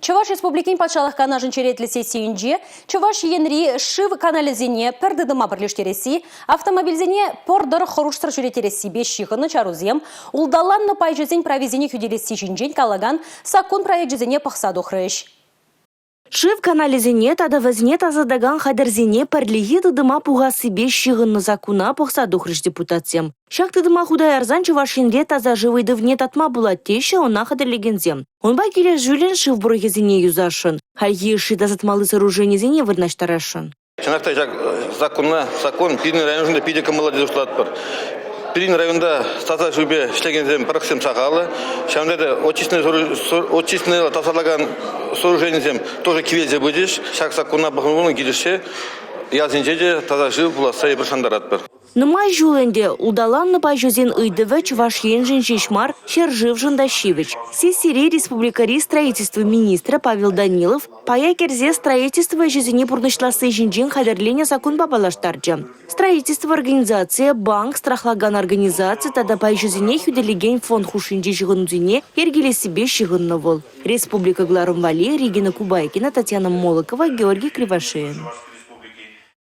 Чуваш республикин патшалық канажын черетлі сессиюнже, Чуваш енри шив канализине пердыдыма бірлештересі, автомобильзине пордыр хорушсыр жүретересі беш шиғыны чарузем, улдаланны пайжызен провизине хүделесі жинжен калаган сакун проект жизине пақсаду хрыш. Шив канализине тадавазне тазадаган хадерзине перлиги дыдыма пугасы беш шиғынны закуна пақсаду хрыш депутациям. Шак дыдыма худай арзан Чувашинре таза живый дывне татма булат теші она хадерлегензем. Он ба келе жүлен шив бұрыгезине юзашын. Хальги шида затмалы сооруженезине вырнаштарашын. Чынақтай закон пирин районында пидека молодец ұшлады бар. Пирин районда таза жүбе ішлегензем пырықсем сақалы. Шамдады очистный тазалаган сооруженезем тоже кивелзе будеш. Шак закона бағынуының келіші язынжеде таза жив бұласа ебіршандарат бар. Нымай жуленде удаланны пайжузен ыйдывы Чуваш енжин шишмар Шерживжин Дащивич. Сессире республикари строительства министра Павел Данилов пая керзе строительство жизни пурнышласы жинжин хадерлене закон бабалаштарджа. Строительство организация, банк, страхлаган организация тада пайжузене хюделеген фонд хушинжи жигынузине ергелесі беш жигынны вол. Республика Гларумвали, Регина Кубайкина, Татьяна Молокова, Георгий Кривошеин.